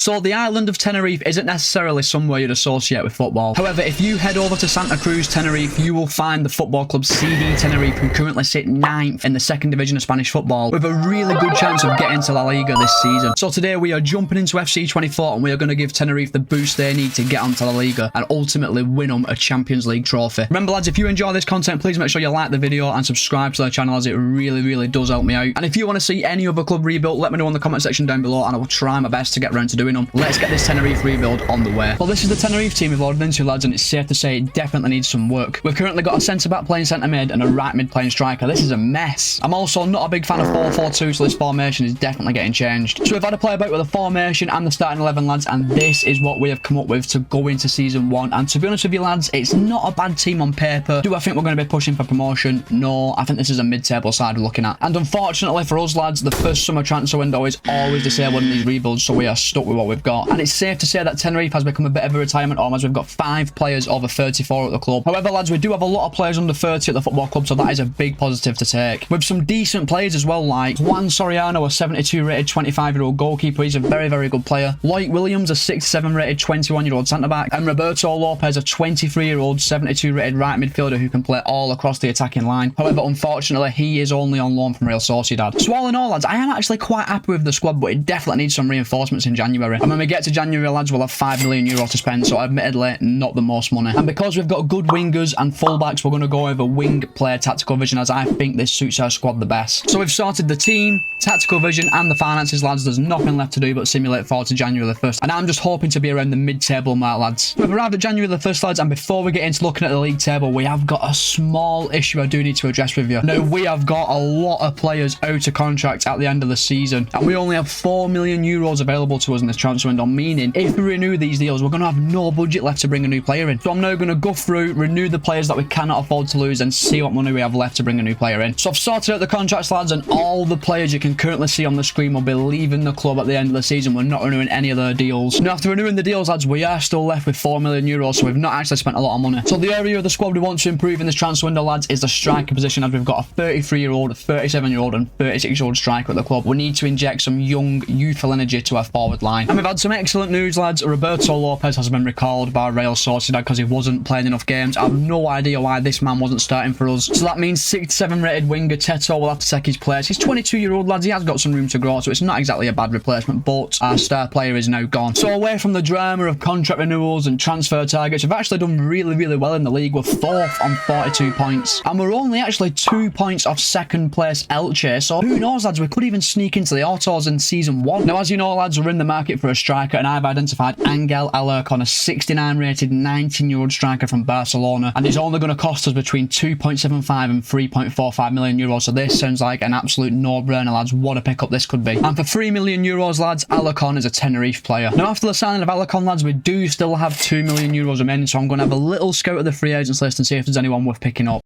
So the island of Tenerife isn't necessarily somewhere you'd associate with football. However, if you head over to Santa Cruz, Tenerife, you will find the football club CD Tenerife, who currently sit 9th in the second division of Spanish football, with a really good chance of getting to La Liga this season. So today we are jumping into FC24 and we are going to give Tenerife the boost they need to get onto La Liga and ultimately win them a Champions League trophy. Remember lads, if you enjoy this content, please make sure you like the video and subscribe to the channel, as it really does help me out. And if you want to see any other club rebuilt, let me know in the comment section down below and I will try my best to get around to doing them. Let's get this Tenerife rebuild on the way. Well, this is the Tenerife team we've ordered into, lads, and it's safe to say it definitely needs some work. We've currently got a centre-back playing centre-mid and a right mid playing striker. This is a mess. I'm also not a big fan of 4-4-2, so this formation is definitely getting changed. So we've had a play about with the formation and the starting 11, lads, and this is what we have come up with to go into season 1. And to be honest with you, lads, it's not a bad team on paper. Do I think we're going to be pushing for promotion? No, I think this is a mid-table side we're looking at. And unfortunately for us, lads, the first summer transfer window is always disabled in these rebuilds, so we are stuck with what we've got. And it's safe to say that Tenerife has become a bit of a retirement home, as we've got 5 players over 34 at the club. However, lads, we do have a lot of players under 30 at the football club, so that is a big positive to take. With some decent players as well, like Juan Soriano, a 72 rated 25-year-old goalkeeper. He's a very good player. Loic Williams, a 67 rated 21-year-old centre-back. And Roberto Lopez, a 23-year-old 72 rated right midfielder who can play all across the attacking line. However, unfortunately, he is only on loan from Real Sociedad. So all in all, lads, I am actually quite happy with the squad, but it definitely needs some reinforcements in January. And when we get to January, lads, we'll have €5 million to spend, so admittedly not the most money. And because we've got good wingers and fullbacks, we're going to go over wing player tactical vision, as I think this suits our squad the best. So we've sorted the team, tactical vision and the finances, lads. There's nothing left to do but simulate forward to January the 1st, and I'm just hoping to be around the mid-table mark, lads. We've arrived at January the 1st, lads, and before we get into looking at the league table, we have got a small issue I do need to address with you. Now, we have got a lot of players out of contract at the end of the season, and we only have €4 million available to us in this transfer window, meaning if we renew these deals, we're going to have no budget left to bring a new player in. So I'm now going to go through, renew the players that we cannot afford to lose, and see what money we have left to bring a new player in. So I've sorted out the contracts, lads, and all the players you can currently see on the screen will be leaving the club at the end of the season. We're not renewing any of their deals. Now, after renewing the deals, lads, we are still left with €4 million, so we've not actually spent a lot of money. So the area of the squad we want to improve in this transfer window, lads, is the striker position, as we've got a 33-year-old, a 37-year-old and 36-year-old striker at the club. We need to inject some young, youthful energy to our forward line. And we've had some excellent news, lads. Roberto Lopez has been recalled by Real Sociedad because he wasn't playing enough games. I have no idea why this man wasn't starting for us. So that means 67 rated winger Teto will have to take his place. He's 22-year-old, lads. He has got some room to grow, so it's not exactly a bad replacement, but our star player is now gone. So away from the drama of contract renewals and transfer targets, we've actually done really well in the league. We're 4th on 42 points, and we're only actually 2 points off second place Elche, so who knows, lads, we could even sneak into the autos in season 1. Now, as you know, lads, we're in the market for a striker, and I've identified Angel Alarcon, a 69 rated 19-year-old striker from Barcelona, and he's only going to cost us between 2.75 and 3.45 million euros, so this sounds like an absolute no-brainer, lads. What a pickup this could be. And for 3 million euros, lads, Alarcon is a Tenerife player. Now, after the signing of Alarcon, lads, we do still have 2 million euros remaining, so I'm going to have a little scout of the free agents list and see if there's anyone worth picking up.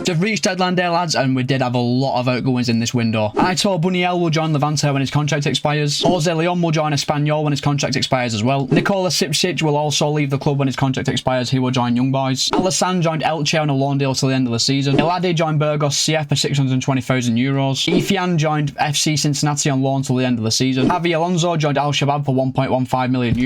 We've reached deadline day, lads, and we did have a lot of outgoings in this window. Aitor Buniel will join Levante when his contract expires. Jose Leon will join Espanyol when his contract expires as well. Nikola Sipsic will also leave the club when his contract expires. He will join Young Boys. Alassane joined Elche on a loan deal till the end of the season. Eladi joined Burgos CF for €620,000. Efian joined FC Cincinnati on loan till the end of the season. Javi Alonso joined Al Shabab for €1.15 million.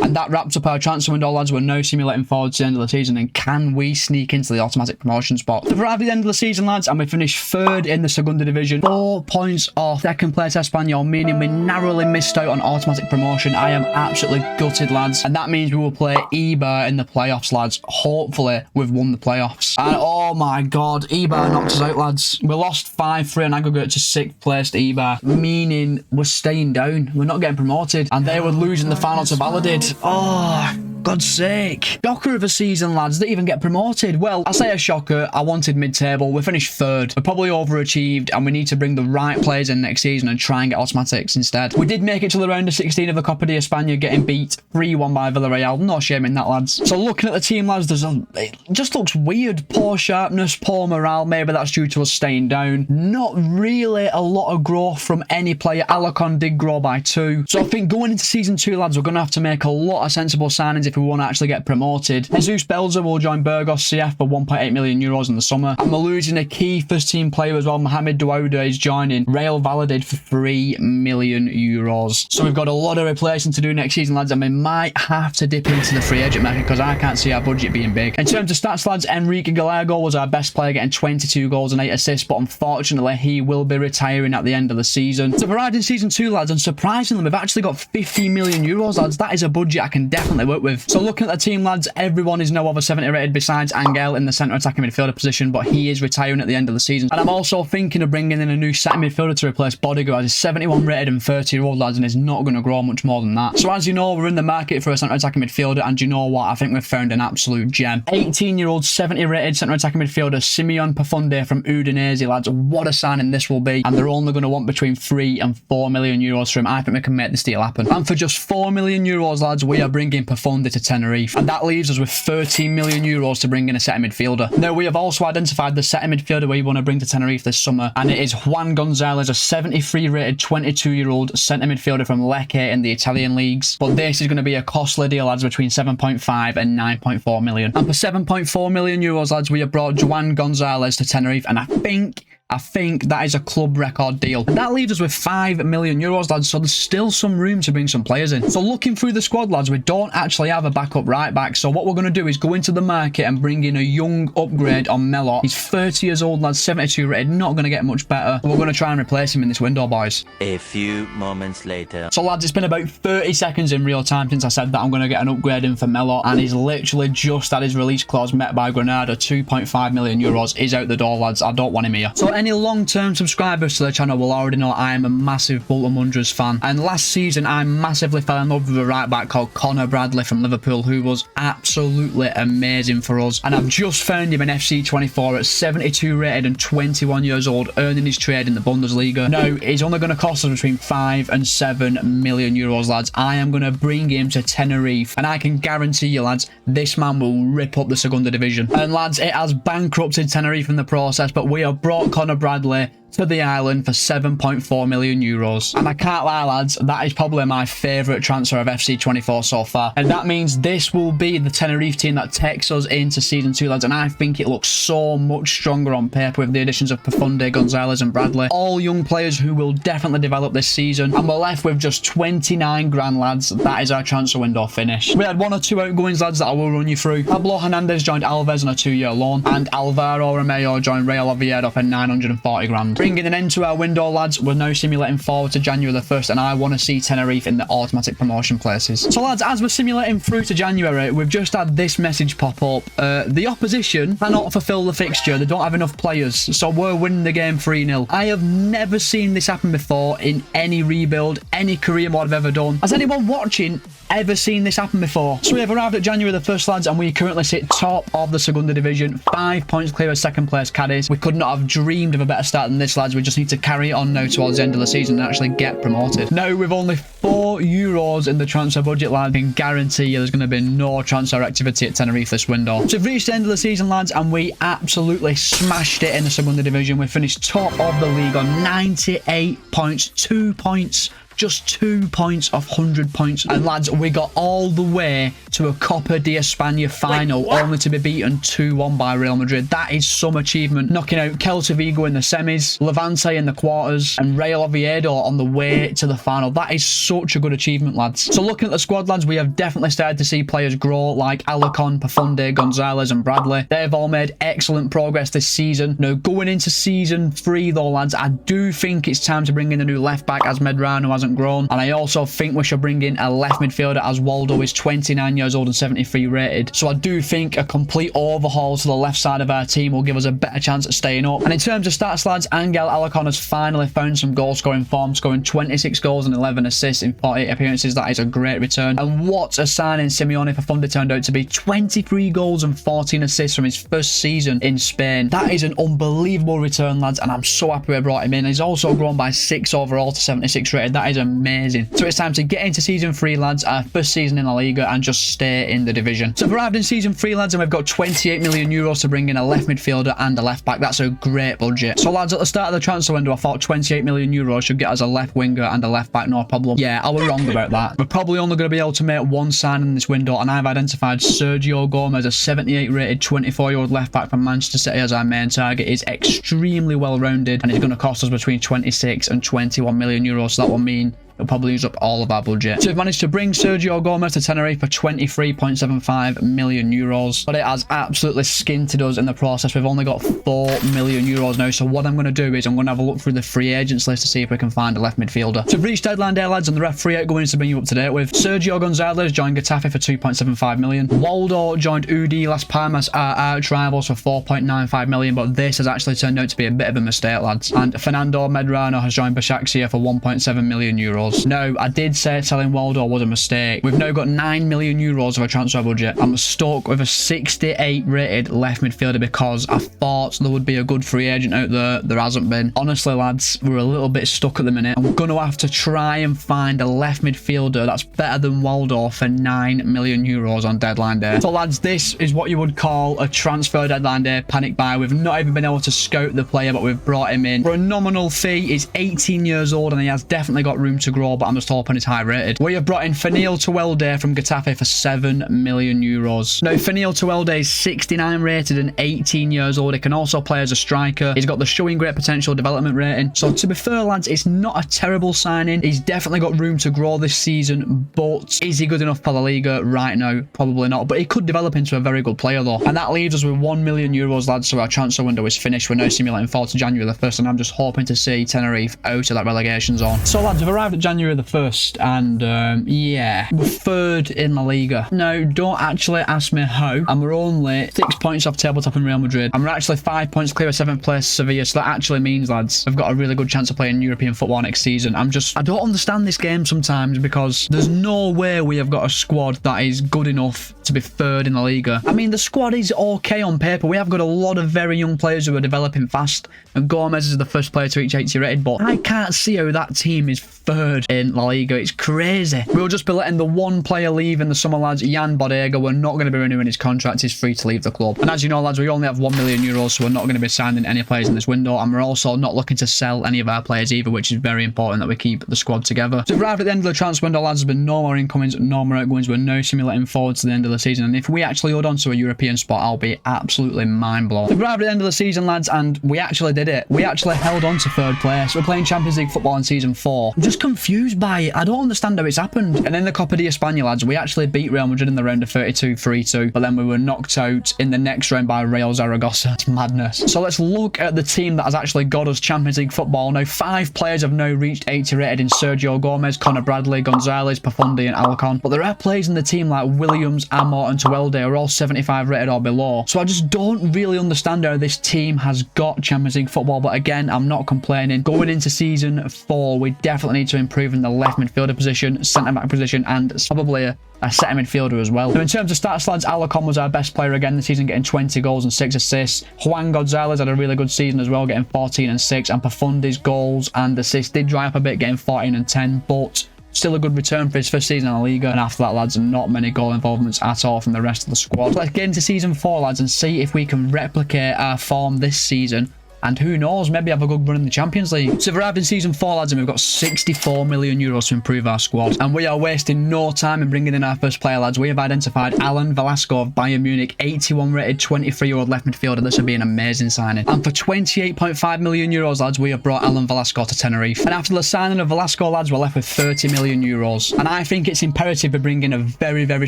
And that wraps up our transfer window, lads. We're now simulating forward to the end of the season, and can we sneak into the automatic promotion spot? So the end of the season, lads, and we finished 3rd in the Segunda Division, 4 points off second place Espanyol, meaning we narrowly missed out on automatic promotion. I am absolutely gutted, lads, and that means we will play Eibar in the playoffs, lads. Hopefully we've won the playoffs. And oh my god, Eibar knocked us out, lads. We lost 5-3 on aggregate to 6th placed Eibar, meaning we're staying down. We're not getting promoted, and they were losing the final to Valladolid. Oh, God's sake. Shocker of a season, lads. Didn't even get promoted. Well, I say a shocker. I wanted mid-table. We finished 3rd. We're probably overachieved, and we need to bring the right players in next season and try and get automatics instead. We did make it to the round of 16 of the Copa de España, getting beat 3-1 by Villarreal. No shame in that, lads. So looking at the team, lads, it just looks weird. Poor sharpness, poor morale. Maybe that's due to us staying down. Not really a lot of growth from any player. Alarcon did grow by 2. So I think going into season 2, lads, we're going to have to make a lot of sensible signings if we won't actually get promoted. Jesus Belzer will join Burgos CF for 1.8 million euros in the summer. And we're losing a key first team player as well. Mohamed Dououda is joining Real Valladolid for 3 million euros. So we've got a lot of replacing to do next season, lads, and we might have to dip into the free agent market because I can't see our budget being big. In terms of stats, lads, Enrique Gallego was our best player, getting 22 goals and 8 assists, but unfortunately he will be retiring at the end of the season. So we're riding season 2, lads, and surprisingly we've actually got 50 million euros, lads. That is a budget I can definitely work with. So looking at the team, lads, everyone is now over 70 rated besides Angel in the centre attacking midfielder position, but he is retiring at the end of the season. And I'm also thinking of bringing in a new centre midfielder to replace Bodiger, as he's 71 rated and 30-year-old, lads, and is not going to grow much more than that. So as you know, we're in the market for a centre attacking midfielder, and you know what? I think we've found an absolute gem. 18-year-old 70 rated centre attacking midfielder Simeon Pafunde from Udinese, lads. What a signing this will be, and they're only going to want between 3 and 4 million euros for him. I think we can make this deal happen. And for just 4 million euros, lads, we are bringing Pafunde to Tenerife, and that leaves us with 13 million euros to bring in a centre midfielder. Now, we have also identified the centre midfielder we want to bring to Tenerife this summer, and it is Juan Gonzalez, a 73 rated 22-year-old centre midfielder from Lecce in the Italian leagues. But this is going to be a costly deal, lads, between 7.5 and 9.4 million. And for 7.4 million euros, lads, we have brought Juan Gonzalez to Tenerife, and I think that is a club record deal. And that leaves us with 5 million euros, lads, so there's still some room to bring some players in. So looking through the squad, lads, we don't actually have a backup right back, so what we're going to do is go into the market and bring in a young upgrade on Melot. He's 30 years old, lads, 72 rated, not going to get much better. We're going to try and replace him in this window, boys. A few moments later. So, lads, it's been about 30 seconds in real time since I said that I'm going to get an upgrade in for Melot, and he's literally just had his release clause met by Granada. 2.5 million euros is out the door, lads. I don't want him here. So any long-term subscribers to the channel will already know I am a massive Bolton Wanderers fan, and last season I massively fell in love with a right back called Connor Bradley from Liverpool, who was absolutely amazing for us, and I've just found him in FC24 at 72 rated and 21 years old, earning his trade in the Bundesliga. Now, he's only going to cost us between 5 and 7 million euros, lads. I am going to bring him to Tenerife, and I can guarantee you, lads, this man will rip up the Segunda Division. And lads, it has bankrupted Tenerife in the process, but we have brought Connor Bradley to the island for 7.4 million euros. And I can't lie, lads, that is probably my favourite transfer of FC24 so far. And that means this will be the Tenerife team that takes us into Season 2, lads. And I think it looks so much stronger on paper with the additions of Pafunde, Gonzalez and Bradley. All young players who will definitely develop this season. And we're left with just 29 grand, lads. That is our transfer window finished. We had 1 or 2 outgoings, lads, that I will run you through. Pablo Hernandez joined Alves on a 2-year loan. And Alvaro Romeo joined Real Oviedo for 940 grand. Bringing an end to our window, lads, we're now simulating forward to January the 1st, and I want to see Tenerife in the automatic promotion places. So, lads, as we're simulating through to January, we've just had this message pop up. The opposition cannot fulfill the fixture. They don't have enough players, so we're winning the game 3-0. I have never seen this happen before in any rebuild, any career mode I've ever done. Has anyone watching ever seen this happen before? So we have arrived at January the 1st, lads, and we currently sit top of the Segunda Division, 5 points clear of second place Cadiz. We could not have dreamed of a better start than this, lads. We just need to carry it on now towards the end of the season and actually get promoted. Now, with only 4 euros in the transfer budget, lads, I can guarantee you there's going to be no transfer activity at Tenerife this window. So we've reached the end of the season, lads, and we absolutely smashed it in the Segunda Division. We finished top of the league on 98 points, 2 points. Just 2 points off 100 points. And lads, we got all the way to a Copa de España final, only to be beaten 2-1 by Real Madrid. That is some achievement. Knocking out Celta Vigo in the semis, Levante in the quarters, and Real Oviedo on the way to the final. That is such a good achievement, lads. So looking at the squad, lads, we have definitely started to see players grow, like Alarcon, Pafunde, Gonzalez and Bradley. They've all made excellent progress this season. Now, going into Season 3 though, lads, I do think it's time to bring in a new left back, as Medrano hasn't grown, and I also think we should bring in a left midfielder, as Waldo is 29 years old and 73 rated. So I do think a complete overhaul to the left side of our team will give us a better chance at staying up. And in terms of stats, lads, Angel Alarcon has finally found some goal scoring form, scoring 26 goals and 11 assists in 48 appearances. That is a great return. And what a signing Simeone Pafunde turned out to be. 23 goals and 14 assists from his first season in Spain. That is an unbelievable return, lads, and I'm so happy we brought him in. He's also grown by 6 overall to 76 rated. That is is amazing. So it's time to get into season 3, lads, our first season in La Liga, and just stay in the division. So we've arrived in season 3, lads, and we've got 28 million euros to bring in a left midfielder and a left back. That's a great budget. So lads, at the start of the transfer window, I thought 28 million euros should get us a left winger and a left back, no problem. Yeah, I was wrong about that. We're probably only going to be able to make one signing in this window, and I've identified Sergio Gomez, a 78 rated 24-year-old left back from Manchester City, as our main target. He's extremely well rounded, and it's going to cost us between 26 and 21 million euros. So that will mean it'll probably use up all of our budget. So we've managed to bring Sergio Gomez to Tenerife for 23.75 million euros, but it has absolutely skinted us in the process. We've only got 4 million euros now. So what I'm going to do is I'm going to have a look through the free agents list to see if we can find a left midfielder. So we've reached deadline day, lads, and the ref free out going to bring you up to date with. Sergio Gonzalez joined Getafe for 2.75 million. Waldo joined UD Las Palmas, our arch rivals, for 4.95 million, but this has actually turned out to be a bit of a mistake, lads. And Fernando Medrano has joined Başakşehir for 1.7 million euros. No, I did say selling Waldo was a mistake. We've now got 9 million euros of a transfer budget. I'm stuck with a 68 rated left midfielder because I thought there would be a good free agent out there. There hasn't been. Honestly, lads, we're a little bit stuck at the minute. I'm going to have to try and find a left midfielder that's better than Waldo for 9 million euros on deadline day. So, lads, this is what you would call a transfer deadline day panic buy. We've not even been able to scout the player, but we've brought him in for a nominal fee. He's 18 years old and he has definitely got room to grow, but I'm just hoping he's high rated. We have brought in Fernil Tuelde from Getafe for 7 million euros. Now, Fernil Tuelde is 69 rated and 18 years old. He can also play as a striker. He's got the showing great potential development rating. So to be fair, lads, it's not a terrible signing. He's definitely got room to grow this season, but is he good enough for La Liga right now? Probably not, but he could develop into a very good player though. And that leaves us with 1 million euros, lads, so our transfer window is finished. We're now simulating fall to January the 1st, and I'm just hoping to see Tenerife out of that relegation zone. So lads, we've arrived at January the 1st, and yeah, we're 3rd in La Liga. Now, don't actually ask me how, and we're only 6 points off tabletop in Real Madrid, and we're actually 5 points clear of 7th place Sevilla. So that actually means, lads, we've got a really good chance of playing European football next season. I don't understand this game sometimes, because there's no way we have got a squad that is good enough to be 3rd in La Liga. I mean, the squad is okay on paper. We have got a lot of very young players who are developing fast, and Gomez is the first player to reach 80 rated, but I can't see how that team is 3rd in La Liga. It's crazy. We'll just be letting the one player leave in the summer, lads, Jan Bodega. We're not going to be renewing his contract. He's free to leave the club. And as you know, lads, we only have 1 million euros, so we're not going to be signing any players in this window, and we're also not looking to sell any of our players either, which is very important that we keep the squad together. So we've arrived at the end of the transfer window, lads. There's been no more incomings, no more outgoings. We're now simulating forward to the end of the season, and if we actually hold on to a European spot, I'll be absolutely mind blown. We've arrived at the end of the season, lads, and we actually did it. We actually held on to 3rd place. We're playing Champions League football in season 4. I'm just confused by it. I don't understand how it's happened. And in the Copa de España, lads, we actually beat Real Madrid in the round of 32 3-2, but then we were knocked out in the next round by Real Zaragoza. It's madness. So let's look at the team that has actually got us Champions League football. Now, 5 players have now reached 80 rated in Sergio Gomez, Conor Bradley, Gonzalez, Pafundi and Alcon, but there are players in the team like Williams, Amo and Tuelde who are all 75 rated or below. So I just don't really understand how this team has got Champions League football, but again, I'm not complaining. Going into season 4, we definitely need to improve in the left midfielder position, centre back position, and probably a centre midfielder as well. So in terms of stats, lads, Alcon was our best player again this season, getting 20 goals and 6 assists. Juan Gonzalez had a really good season as well, getting 14 and 6, and Pafundi's goals and assists did dry up a bit, getting 14 and 10, but still a good return for his first season in La Liga. And after that, lads, not many goal involvements at all from the rest of the squad. Let's get into season 4, lads, and see if we can replicate our form this season. And who knows, maybe have a good run in the Champions League. So we've arrived in season 4, lads, and we've got 64 million euros to improve our squad. And we are wasting no time in bringing in our first player, lads. We have identified Alan Velasco of Bayern Munich, 81 rated, 23-year-old left midfielder. This would be an amazing signing. And for 28.5 million euros, lads, we have brought Alan Velasco to Tenerife. And after the signing of Velasco, lads, we're left with 30 million euros. And I think it's imperative we bring in a very, very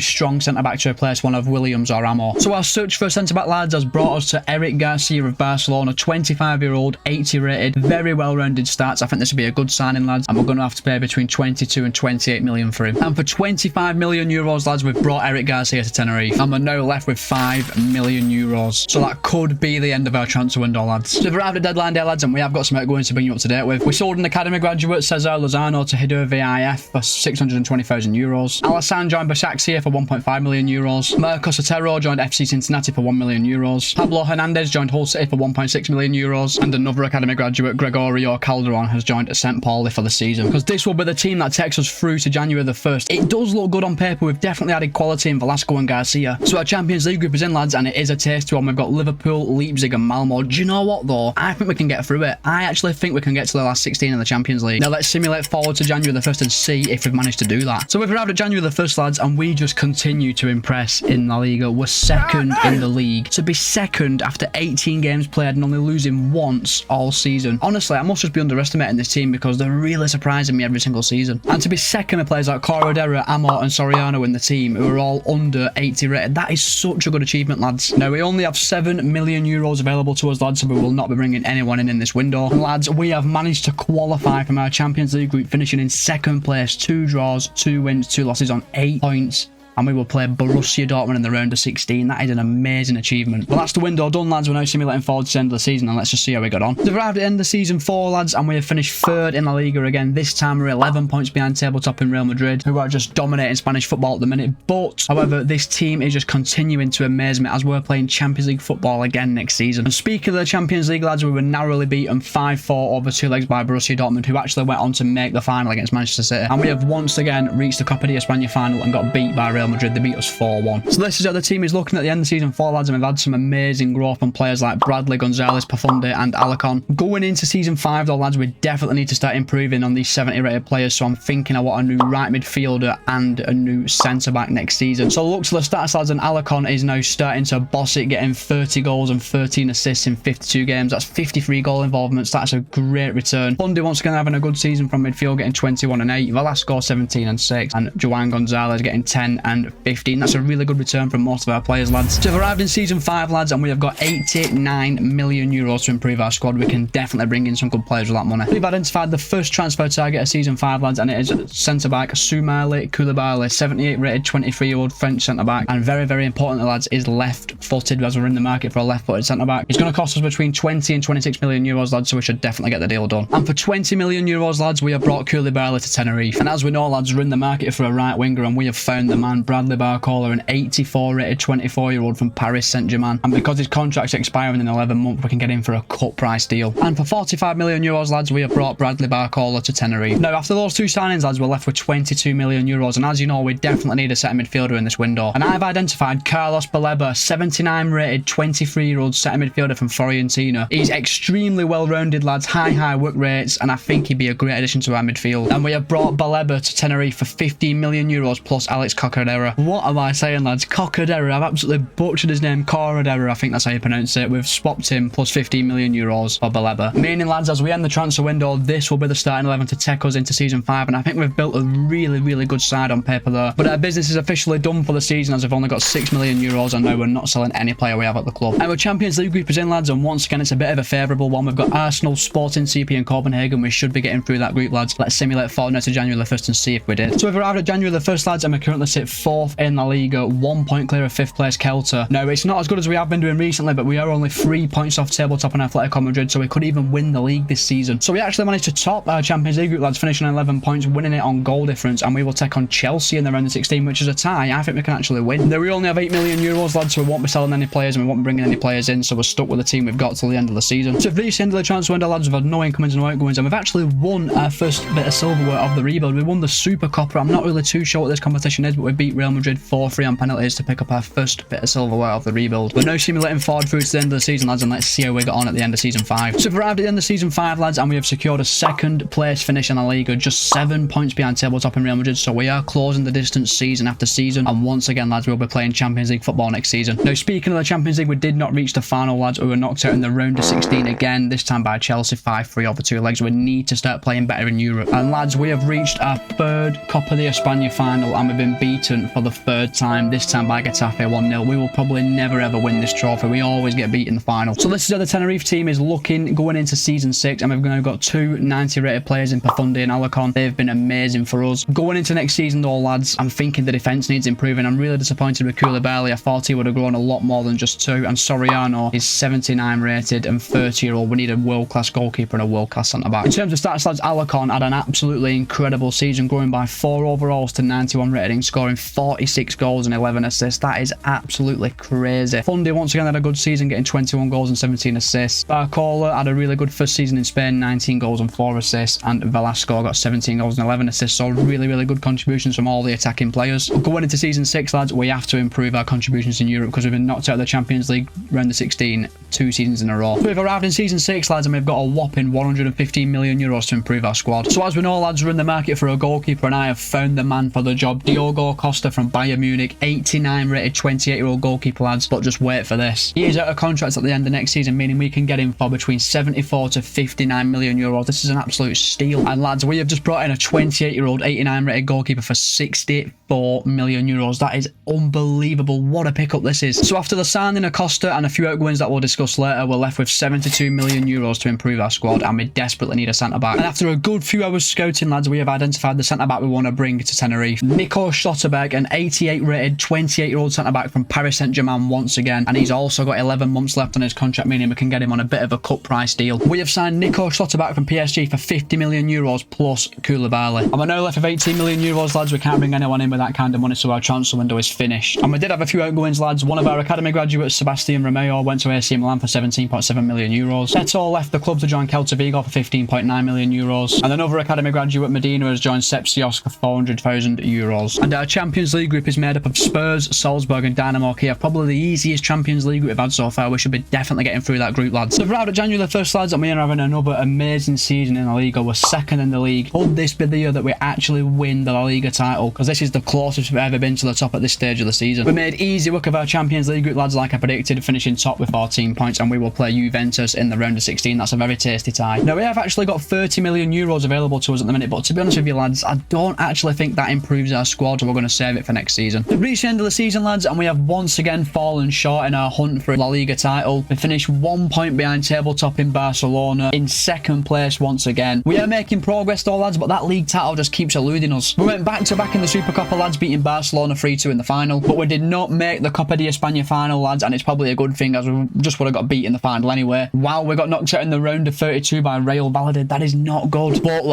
strong centre-back to replace one of Williams or Amo. So our search for a centre-back, lads, has brought us to Eric Garcia of Barcelona, 25-year-old, 80 rated, very well-rounded stats. I think this would be a good signing, lads, and we're going to have to pay between 22 and 28 million for him. And for 25 million euros, lads, we've brought Eric Garcia to Tenerife, and we're now left with 5 million euros. So that could be the end of our transfer window, lads. So we've arrived at deadline day, lads, and we have got some outgoings to bring you up to date with. We sold an academy graduate, Cesar Lozano, to Hideo VIF for 620,000 euros. Alassane joined Başakşehir for 1.5 million euros. Marcos Otero joined FC Cincinnati for 1 million euros. Pablo Hernandez joined Hull City for 1.6 million euros. euros, and another academy graduate, Gregorio Calderon, has joined at St. Pauli for the season, because this will be the team that takes us through to January the 1st. It does look good on paper. We've definitely added quality in Velasco and Garcia. So our Champions League group is in, lads, and it is a tasty one. We've got Liverpool, Leipzig and Malmo. Do you know what, though? I think we can get through it. I actually think we can get to the last 16 in the Champions League. Now let's simulate forward to January the 1st and see if we've managed to do that. So we've arrived at January the 1st, lads, and we just continue to impress in La Liga. We're second in the league. To be second after 18 games played and only losing once all season. Honestly, I must just be underestimating this team because they're really surprising me every single season. And to be second with players like Corredera, Amor and Soriano in the team who are all under 80 rated, that is such a good achievement, lads. Now, we only have 7 million euros available to us, lads, so we will not be bringing anyone in this window. And lads, we have managed to qualify from our Champions League group, finishing in second place, 2 draws, 2 wins, 2 losses on 8 points. And we will play Borussia Dortmund in the round of 16. That is an amazing achievement. Well, that's the window done, lads. We're now simulating forward to the end of the season, and let's just see how we got on. We've arrived at the end of season 4, lads, and we have finished 3rd in La Liga again. This time we're 11 points behind tabletop in Real Madrid, who are just dominating Spanish football at the minute. But, however, this team is just continuing to amaze me as we're playing Champions League football again next season. And speaking of the Champions League, lads, we were narrowly beaten 5-4 over 2 legs by Borussia Dortmund, who actually went on to make the final against Manchester City. And we have once again reached the Copa de España final and got beat by Real Madrid. They beat us 4-1. So this is how the team is looking at the end of season 4, lads, and we've had some amazing growth from players like Bradley, Gonzalez, Pafunde and Alarcon. Going into season 5 though, lads, we definitely need to start improving on these 70 rated players, so I'm thinking I want a new right midfielder and a new centre back next season. So look to the stats, lads, and Alarcon is now starting to boss it, getting 30 goals and 13 assists in 52 games. That's 53 goal involvements. That's a great return. Funde once again having a good season from midfield, getting 21 and 8. Velasco 17 and 6, and Joan Gonzalez getting 10 and 15. That's a really good return from most of our players, lads. So we've arrived in season 5, lads, and we have got 89 million euros to improve our squad. We can definitely bring in some good players with that money. We've identified the first transfer target of season 5, lads, and it is centre-back Soumali Koulibaly, 78 rated 23-year-old French centre-back, and very, very importantly, lads, is left-footed as we're in the market for a left-footed centre-back. It's going to cost us between 20 and 26 million euros, lads, so we should definitely get the deal done. And for 20 million euros, lads, we have brought Koulibaly to Tenerife. And as we know, lads, we're in the market for a right winger, and we have found the man, Bradley Barcola, an 84 rated 24-year-old from Paris Saint-Germain, and because his contract's expiring in 11 months, we can get him for a cut price deal. And for 45 million euros, lads, we have brought Bradley Barcola to Tenerife. Now, after those 2 signings, lads, we're left with 22 million euros, and as you know, we definitely need a centre midfielder in this window. And I've identified Carlos Baleba, 79 rated 23-year-old centre midfielder from Fiorentina. He's extremely well-rounded, lads, high work rates, and I think he'd be a great addition to our midfield. And we have brought Baleba to Tenerife for 15 million euros plus Alex Corredera. What am I saying, lads? Corredera, I've absolutely butchered his name. Corredera, I think that's how you pronounce it. We've swapped him plus 15 million euros for Baleba. Meaning, lads, as we end the transfer window, this will be the starting 11 to take us into season 5, and I think we've built a really good side on paper there. But our business is officially done for the season as we've only got 6 million euros, and now we're not selling any player we have at the club. Our Champions League group is in, lads, and once again, it's a bit of a favourable one. We've got Arsenal, Sporting CP and Copenhagen. We should be getting through that group, lads. Let's simulate forward now to January the 1st and see if we did. So we've arrived at January the 1st, lads, and we currently sit 4th in La Liga, 1 point clear of 5th place Celta. Now, it's not as good as we have been doing recently, but we are only 3 points off tabletop on Atletico Madrid, so we could even win the league this season. So we actually managed to top our Champions League group, lads, finishing on 11 points, winning it on goal difference, and we will take on Chelsea in the round of 16, which is a tie. I think we can actually win. Now, we only have 8 million euros, lads, so we won't be selling any players and we won't be bringing any players in, so we're stuck with the team we've got till the end of the season. So we've reached the end of the transfer window, lads. We've had no incomings and no outgoings, and we've actually won our first bit of silverware of the rebuild. We won the Super Copper. I'm not really too sure what this competition is, but we beat Real Madrid 4-3 on penalties to pick up our first bit of silverware of the rebuild. We're now simulating forward through to the end of the season, lads, and let's see how we got on at the end of season 5. So we've arrived at the end of season 5, lads, and we have secured a 2nd place finish in La Liga, just 7 points behind tabletop in Real Madrid, so we are closing the distance season after season, and once again, lads, we'll be playing Champions League football next season. Now, speaking of the Champions League, we did not reach the final, lads. We were knocked out in the round of 16 again, this time by Chelsea 5-3 over 2 legs. We need to start playing better in Europe. And lads, we have reached our 3rd Copa de España final, and we've been beaten for the 3rd time, this time by Getafe 1-0. We will probably never ever win this trophy. We always get beat in the final. So this is how the Tenerife team is looking going into season 6, and we've now got 2 90 rated players in Pafunde and Alarcon. They've been amazing for us. Going into next season though, lads, I'm thinking the defence needs improving. I'm really disappointed with Koulibaly. I thought he would have grown a lot more than just 2, and Soriano is 79 rated and 30-year-old. We need a world-class goalkeeper and a world-class centre-back. In terms of stats, lads, Alarcon had an absolutely incredible season, growing by 4 overalls to 91 rating, scoring 46 goals and 11 assists. That is absolutely crazy. Fundy once again had a good season, getting 21 goals and 17 assists. Barcola had a really good first season in Spain, 19 goals and 4 assists. And Velasco got 17 goals and 11 assists. So really good contributions from all the attacking players. Going into season 6, lads, we have to improve our contributions in Europe because we've been knocked out of the Champions League round of 16 2 seasons in a row. So we've arrived in season 6, lads, and we've got a whopping 115 million euros to improve our squad. So as we know, lads, we're in the market for a goalkeeper, and I have found the man for the job. Diogo Costa from Bayern Munich, 89 rated 28-year-old goalkeeper, lads. But just wait for this. He is out of contract at the end of next season, meaning we can get him for between 74 to 59 million euros. This is an absolute steal. And lads, we have just brought in a 28-year-old 89 rated goalkeeper for 64 million euros. That is unbelievable. What a pickup this is. So after the signing of Costa and a few outgoings that we'll discuss later, we're left with 72 million euros to improve our squad, and we desperately need a centre-back. And after a good few hours scouting, lads, we have identified the centre-back we want to bring to Tenerife. Nico Schlotterbeck, an 88 rated 28-year-old centre-back from Paris Saint-Germain once again, and he's also got 11 months left on his contract, meaning we can get him on a bit of a cut price deal. We have signed Nico Schlotterbeck from PSG for 50 million euros plus Koulibaly. And we're now left with 18 million euros, lads. We can't bring anyone in with that kind of money, so our transfer window is finished. And we did have a few outgoings, lads. One of our academy graduates, Sebastian Romeo, went to AC Milan for 17.7 million euros. Beto left the club to join Celta Vigo for 15.9 million euros. And another academy graduate, Medina, has joined Sepsios for 400,000 euros. And our Champions League group is made up of Spurs, Salzburg and Dynamo Kiev. Probably the easiest Champions League group we've had so far. We should be definitely getting through that group, lads. So we're out at January 1st, lads, and we are having another amazing season in the Liga. We're second in the league. Could this be the year that we actually win the La Liga title? Because this is the closest we've ever been to the top at this stage of the season. We made easy work of our Champions League group, lads, like I predicted, finishing top with 14 points, and we will play Juventus in the round of 16. That's a very tasty tie. Now, we have actually got 30 million euros available to us at the minute, but to be honest with you, lads, I don't actually think that improves our squad, so we're going to save it for next season. We've reached the end of the season, lads, and we have once again fallen short in our hunt for a La Liga title. We finished 1 point behind tabletop in Barcelona, in second place once again. We are making progress though, lads, but that league title just keeps eluding us. We went back to back in the Supercopa, lads, beating Barcelona 3-2 in the final, but we did not make the Copa de España final, lads, and it's probably a good thing as we just would have got beat in the final anyway. Wow, we got knocked out in the round of 32 by Real Valladolid. That is not good. But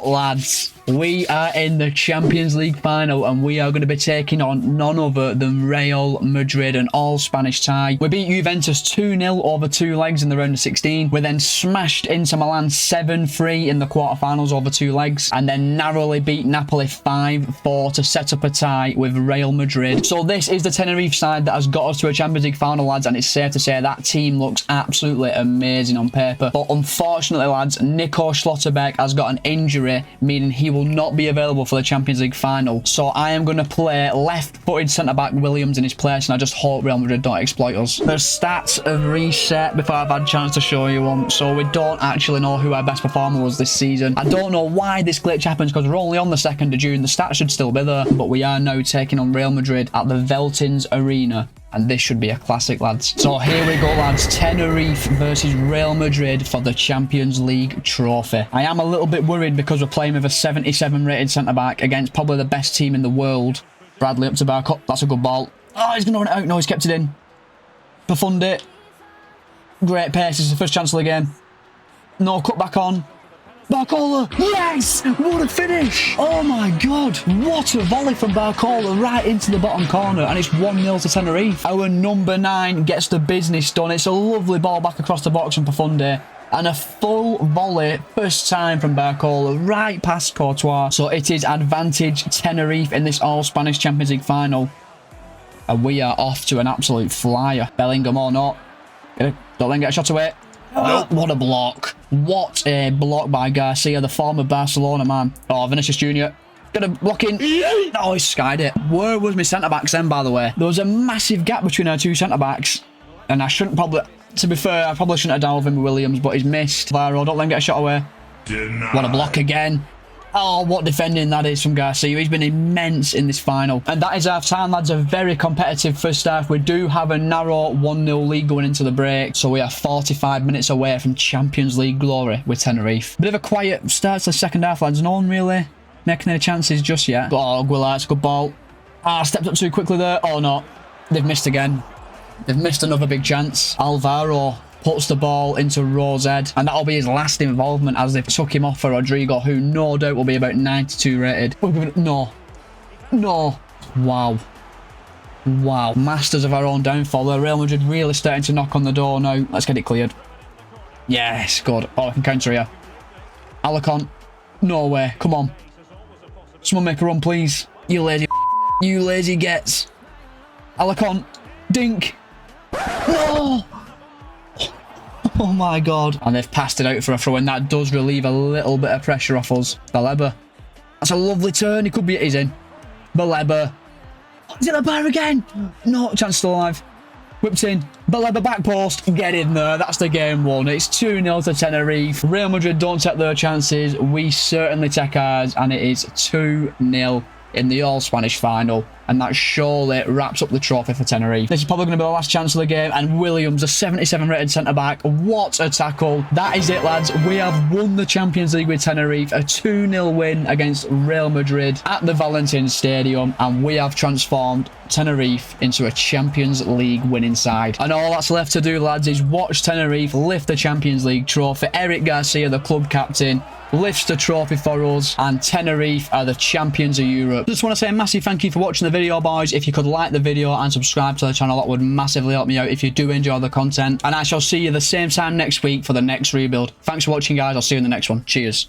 lads, we are in the Champions League final, and we are going to be taking on none other than Real Madrid, an all-Spanish tie. We beat Juventus 2-0 over 2 legs in the round of 16. We then smashed Inter Milan 7-3 in the quarterfinals over 2 legs, and then narrowly beat Napoli 5-4 to set up a tie with Real Madrid. So this is the Tenerife side that has got us to a Champions League final, lads, and it's safe to say that team looks absolutely amazing on paper. But unfortunately, lads, Nico Schlotterbeck has got an injury, meaning he will not be available for the Champions League final. So I am going to play left-footed centre-back Williams in his place, and I just hope Real Madrid don't exploit us. The stats have reset before I've had a chance to show you one, so we don't actually know who our best performer was this season. I don't know why this glitch happens, because we're only on the 2nd of June. The stats should still be there, but we are now taking on Real Madrid at the Veltins Arena, and this should be a classic, lads. So here we go, lads. Tenerife versus Real Madrid for the Champions League trophy. I am a little bit worried because we're playing with a 77 rated centre-back against probably the best team in the world. Bradley up to Barco. That's a good ball. Oh, he's going to run it out. No, he's kept it in. Profundi. Great pace. It's the first chance of the game. No, cut back on. Barcola, yes! What a finish! Oh my god, what a volley from Barcola right into the bottom corner, and it's 1-0 to Tenerife. Our number 9 gets the business done. It's a lovely ball back across the box from Profundi, and a full volley, first time from Barcola, right past Courtois. So it is advantage Tenerife in this all-Spanish Champions League final, and we are off to an absolute flyer. Bellingham or not. Don't let him get a shot away. Oh, what a block. What a block by Garcia, the former Barcelona man. Oh, Vinicius Jr. Gonna block in. Oh, he skied it. Where was my centre-backs then, by the way? There was a massive gap between our 2 centre-backs, and I shouldn't probably... To be fair, I probably shouldn't have delved in with Williams, but he's missed. Varo, don't let him get a shot away. What a block again. Oh, what defending that is from Garcia. He's been immense in this final. And that is half time, lads. A very competitive first half. We do have a narrow 1-0 lead going into the break. So we are 45 minutes away from Champions League glory with Tenerife. Bit of a quiet start to the second half, lads. No one really making any chances just yet. Oh, Guillart's good ball. Ah, stepped up too quickly there. Oh, no. They've missed again. They've missed another big chance. Alvaro puts the ball into Rowe's head, and that'll be his last involvement as they've took him off for Rodrigo, who no doubt will be about 92 rated. No. No. Wow. Wow. Masters of our own downfall. The Real Madrid really starting to knock on the door now. Let's get it cleared. Yes, good. Oh, I can counter here. Alicant. No way. Come on. Someone make a run, please. You lazy. You lazy gets. Alicant. Dink. No. Oh my god. And they've passed it out for a throw, and that does relieve a little bit of pressure off us. Baleba. That's a lovely turn. He could be. He's in. Baleba. Is it the bar again? No. Chance still alive. Whipped in. Baleba back post. Get in there. That's the game won. It's 2-0 to Tenerife. Real Madrid don't take their chances. We certainly take ours. And it is 2-0 in the all-Spanish final. And that surely wraps up the trophy for Tenerife. This is probably going to be the last chance of the game. And Williams, a 77 rated centre-back. What a tackle. That is it, lads. We have won the Champions League with Tenerife. A 2-0 win against Real Madrid at the Valentin Stadium. And we have transformed Tenerife into a Champions League winning side. And all that's left to do, lads, is watch Tenerife lift the Champions League trophy. Eric Garcia, the club captain, lifts the trophy for us, and Tenerife are the champions of Europe. Just want to say a massive thank you for watching the video, boys. If you could like the video and subscribe to the channel, that would massively help me out if you do enjoy the content. And I shall see you the same time next week for the next rebuild. Thanks for watching, guys. I'll see you in the next one. Cheers.